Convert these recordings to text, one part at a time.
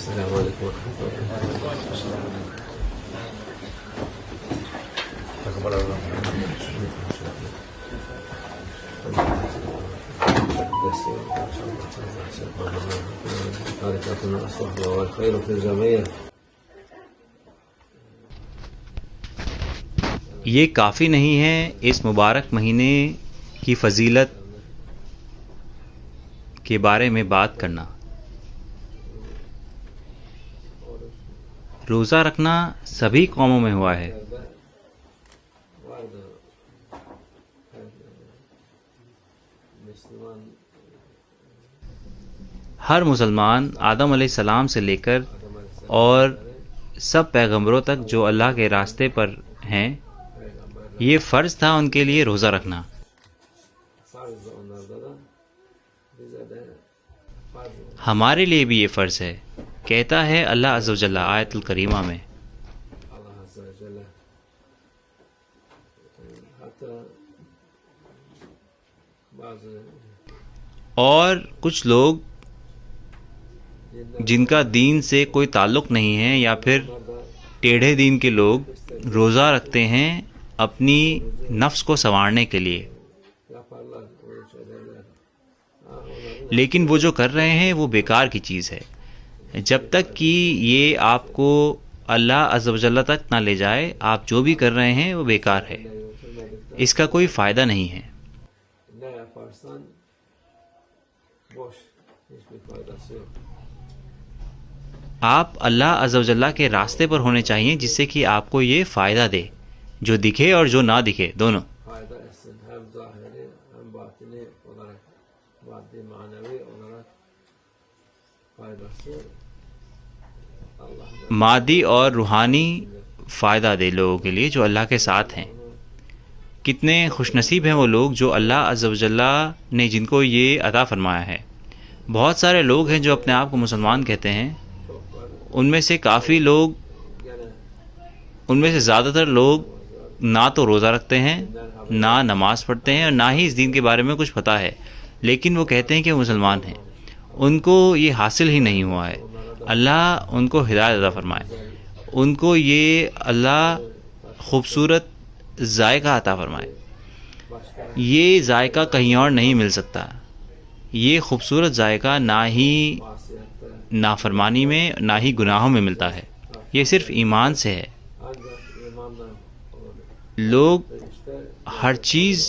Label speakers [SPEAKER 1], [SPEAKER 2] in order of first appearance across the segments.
[SPEAKER 1] السلام علیکم ورحمۃ اللہ۔
[SPEAKER 2] یہ کافی نہیں ہے اس مبارک مہینے کی فضیلت کے بارے میں بات کرنا۔ روزہ رکھنا سبھی قوموں میں ہوا ہے۔ ہر مسلمان آدم علیہ السلام سے لے کر اور سب پیغمبروں تک جو اللہ کے راستے پر ہیں، یہ فرض تھا ان کے لیے روزہ رکھنا۔ ہمارے لیے بھی یہ فرض ہے، کہتا ہے اللہ عز و جل آیت الکریمہ میں، اور کچھ لوگ جن کا دین سے کوئی تعلق نہیں ہے یا پھر ٹیڑھے دین کے لوگ روزہ رکھتے ہیں اپنی نفس کو سنوارنے کے لیے، لیکن وہ جو کر رہے ہیں وہ بیکار کی چیز ہے۔ جب تک کہ یہ آپ کو اللہ عز و جل تک نہ لے جائے، آپ جو بھی کر رہے ہیں وہ بیکار ہے، اس کا کوئی فائدہ نہیں ہے۔ آپ اللہ عز و جل کے راستے پر ہونے چاہیے جس سے کہ آپ کو یہ فائدہ دے، جو دکھے اور جو نہ دکھے دونوں۔ مادی اور روحانی فائدہ دے لوگوں کے لیے جو اللہ کے ساتھ ہیں۔ کتنے خوش نصیب ہیں وہ لوگ جو اللہ عز و جل نے جن کو یہ عطا فرمایا ہے۔ بہت سارے لوگ ہیں جو اپنے آپ کو مسلمان کہتے ہیں، ان میں سے کافی لوگ، ان میں سے زیادہ تر لوگ نہ تو روزہ رکھتے ہیں، نہ نماز پڑھتے ہیں، اور نہ ہی اس دین کے بارے میں کچھ پتہ ہے، لیکن وہ کہتے ہیں کہ وہ مسلمان ہیں۔ ان کو یہ حاصل ہی نہیں ہوا ہے۔ اللہ ان کو ہدایت عطا فرمائے، ان کو یہ اللہ خوبصورت ذائقہ عطا فرمائے۔ یہ ذائقہ کہیں اور نہیں مل سکتا۔ یہ خوبصورت ذائقہ نہ ہی نافرمانی میں نہ ہی گناہوں میں ملتا ہے، یہ صرف ایمان سے ہے۔ لوگ ہر چیز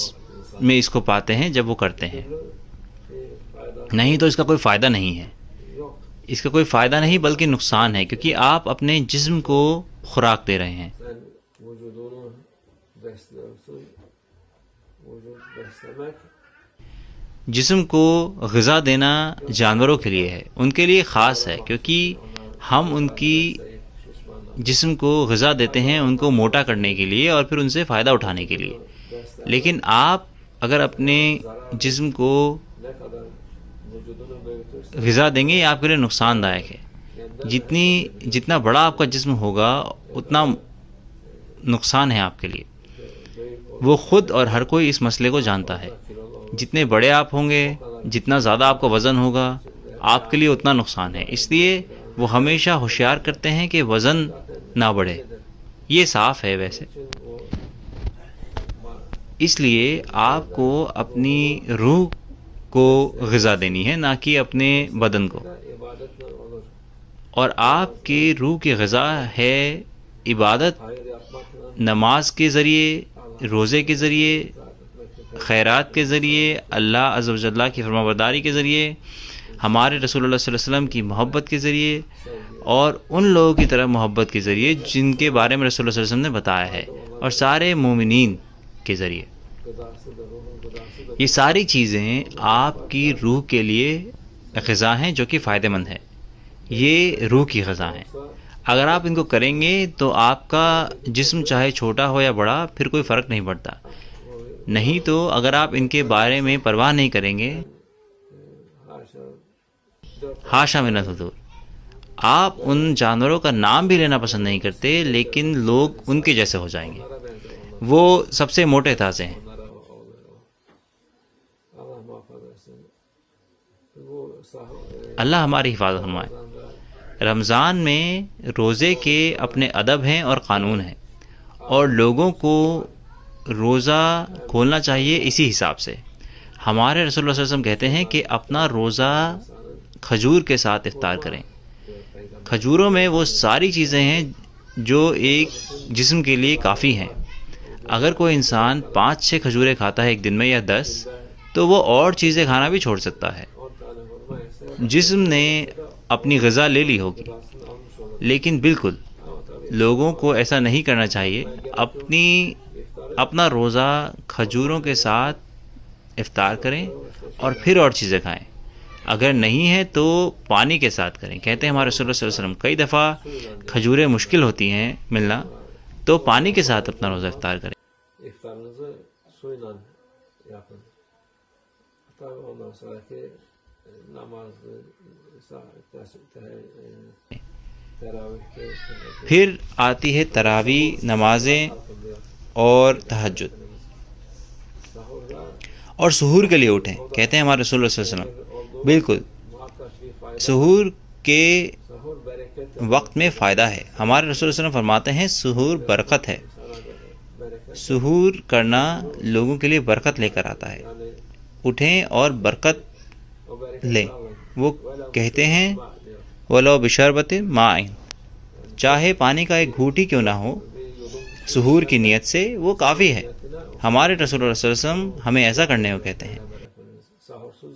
[SPEAKER 2] میں اس کو پاتے ہیں جب وہ کرتے ہیں، نہیں تو اس کا کوئی فائدہ نہیں ہے۔ اس کا کوئی فائدہ نہیں بلکہ نقصان ہے، کیونکہ آپ اپنے جسم کو خوراک دے رہے ہیں۔ جسم کو غذا دینا جانوروں کے لیے ہے، ان کے لیے خاص ہے، کیونکہ ہم ان کی جسم کو غذا دیتے ہیں ان کو موٹا کرنے کے لیے اور پھر ان سے فائدہ اٹھانے کے لیے۔ لیکن آپ اگر اپنے جسم کو غذا دیں گے یہ آپ کے لیے نقصان دائق ہے۔ جتنا بڑا آپ کا جسم ہوگا اتنا نقصان ہے آپ کے لیے۔ وہ خود اور ہر کوئی اس مسئلے کو جانتا ہے۔ جتنے بڑے آپ ہوں گے، جتنا زیادہ آپ کا وزن ہوگا، آپ کے لیے اتنا نقصان ہے۔ اس لیے وہ ہمیشہ ہوشیار کرتے ہیں کہ وزن نہ بڑھے۔ یہ صاف ہے ویسے۔ اس لیے آپ کو اپنی روح کو غذا دینی ہے، نہ کہ اپنے بدن کو۔ اور آپ کی روح کی غذا ہے عبادت، نماز کے ذریعے، روزے کے ذریعے، خیرات کے ذریعے، اللہ عز و جل کی فرمانبرداری کے ذریعے، ہمارے رسول اللہ صلی اللہ علیہ وسلم کی محبت کے ذریعے، اور ان لوگوں کی طرح محبت کے ذریعے جن کے بارے میں رسول اللہ صلی اللہ علیہ وسلم نے بتایا ہے، اور سارے مومنین کے ذریعے۔ یہ ساری چیزیں آپ کی روح کے لیے غذا ہیں جو کہ فائدہ مند ہے۔ یہ روح کی غذا ہیں۔ اگر آپ ان کو کریں گے تو آپ کا جسم چاہے چھوٹا ہو یا بڑا پھر کوئی فرق نہیں پڑتا۔ نہیں تو اگر آپ ان کے بارے میں پرواہ نہیں کریں گے، حاشا من الحضور، آپ ان جانوروں کا نام بھی لینا پسند نہیں کرتے، لیکن لوگ ان کے جیسے ہو جائیں گے۔ وہ سب سے موٹے تازے ہیں۔ اللہ ہماری حفاظت فرمائے۔ رمضان میں روزے کے اپنے ادب ہیں اور قانون ہیں، اور لوگوں کو روزہ کھولنا چاہیے اسی حساب سے۔ ہمارے رسول اللہ صلی اللہ علیہ وسلم کہتے ہیں کہ اپنا روزہ کھجور کے ساتھ افطار کریں۔ کھجوروں میں وہ ساری چیزیں ہیں جو ایک جسم کے لیے کافی ہیں۔ اگر کوئی انسان 5-6 کھجوریں کھاتا ہے ایک دن میں یا 10، تو وہ اور چیزیں کھانا بھی چھوڑ سکتا ہے۔ جسم نے اپنی غذا لے لی ہوگی، لیکن بالکل لوگوں کو ایسا نہیں کرنا چاہیے۔ اپنا روزہ کھجوروں کے ساتھ افطار کریں اور پھر اور چیزیں کھائیں۔ اگر نہیں ہے تو پانی کے ساتھ کریں۔ کہتے ہیں ہمارے رسول اللہ صلی اللہ علیہ وسلم کئی دفعہ کھجوریں مشکل ہوتی ہیں ملنا، تو پانی کے ساتھ اپنا روزہ افطار کریں۔
[SPEAKER 1] İftarınızı suyla yapın. Tabii ondan sonraki namazı, teravihte,
[SPEAKER 2] پھر آتی ہے تراویح نمازیں اور تہجد، اور سحور کے لیے اٹھیں۔ کہتے ہیں ہمارے رسول اللہ صلی اللہ علیہ وسلم بالکل سحور کے وقت میں فائدہ ہے۔ ہمارے رسول اللہ علیہ وسلم فرماتے ہیں سحور برکت ہے۔ سحور کرنا لوگوں کے لیے برکت لے کر آتا ہے۔ اٹھیں اور برکت لیں۔ وہ کہتے ہیں وَلَوْ بِشَرْبَةٍ مَاءٍ، چاہے پانی کا ایک گھوٹ ہی کیوں نہ ہو، سحور کی نیت سے وہ کافی ہے۔ ہمارے رسول اللہ صلی اللہ علیہ وسلم ہمیں ایسا کرنے کو کہتے ہیں۔
[SPEAKER 1] sahursuz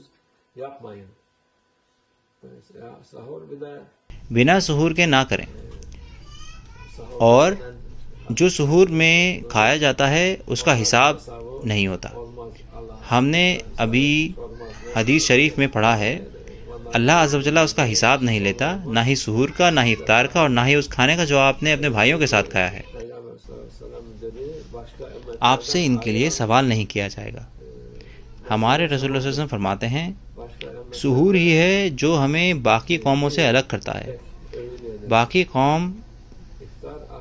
[SPEAKER 1] yapmayın. Sahur bir de
[SPEAKER 2] بنا سحور کے نہ کریں، اور جو سحور میں کھایا جاتا ہے اس کا حساب نہیں ہوتا۔ ہم نے ابھی حدیث شریف میں پڑھا ہے اللہ عز و جل اس کا حساب نہیں لیتا، نہ ہی سحور کا، نہ ہی افطار کا، اور نہ ہی اس کھانے کا جو آپ نے اپنے بھائیوں کے ساتھ کھایا ہے۔ آپ سے ان کے لیے سوال نہیں کیا جائے گا۔ ہمارے رسول اللہ صلی اللہ علیہ وسلم فرماتے ہیں سحور ہی ہے جو ہمیں باقی قوموں سے الگ کرتا ہے۔ باقی قوم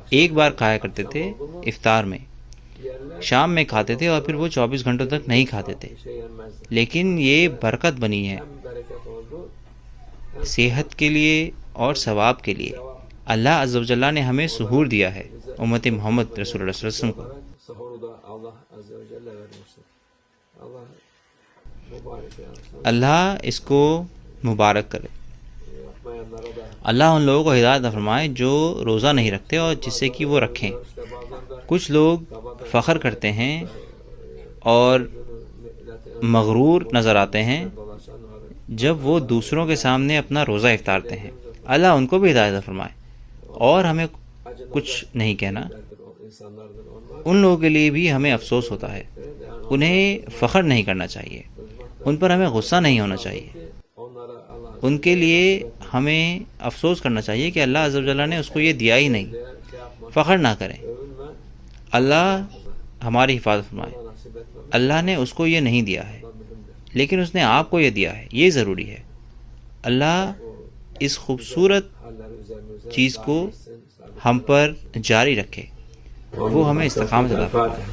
[SPEAKER 2] ایک بار کھایا کرتے تھے افطار میں، شام میں کھاتے تھے، اور پھر وہ 24 گھنٹوں تک نہیں کھاتے تھے، لیکن یہ برکت بنی ہے صحت کے لیے اور ثواب کے لیے۔ اللہ عز و جل نے ہمیں سحور دیا ہے، امت محمد رسول اللہ صلی اللہ علیہ وسلم کو۔
[SPEAKER 1] sahuru da Allah Azze ve Celle vermiştir. Allah mübarek yapsın.
[SPEAKER 2] اللہ اس کو مبارک کرے۔
[SPEAKER 1] Yapmayanlara da
[SPEAKER 2] اللہ ان لوگوں کو ہدایت عطا فرمائے جو روزہ نہیں رکھتے اور جس سے کہ وہ رکھیں۔ کچھ لوگ فخر کرتے ہیں اور مغرور نظر آتے ہیں جب وہ دوسروں کے سامنے اپنا روزہ افطارتے ہیں۔ اللہ ان کو بھی ہدایت عطا فرمائے، اور ہمیں کچھ نہیں کہنا۔ ان لوگوں کے لیے بھی ہمیں افسوس ہوتا ہے، انہیں فخر نہیں کرنا چاہیے، ان پر ہمیں غصہ نہیں ہونا چاہیے۔ ان کے لیے ہمیں افسوس کرنا چاہیے کہ اللہ عز و جل نے اس کو یہ دیا ہی نہیں۔ فخر نہ کریں، اللہ ہماری حفاظت فرمائے۔ اللہ نے اس کو یہ نہیں دیا ہے، لیکن اس نے آپ کو یہ دیا ہے، یہ ضروری ہے۔ اللہ اس خوبصورت چیز کو ہم پر جاری رکھے، وہ ہمیں استقامت عطا فرمائے۔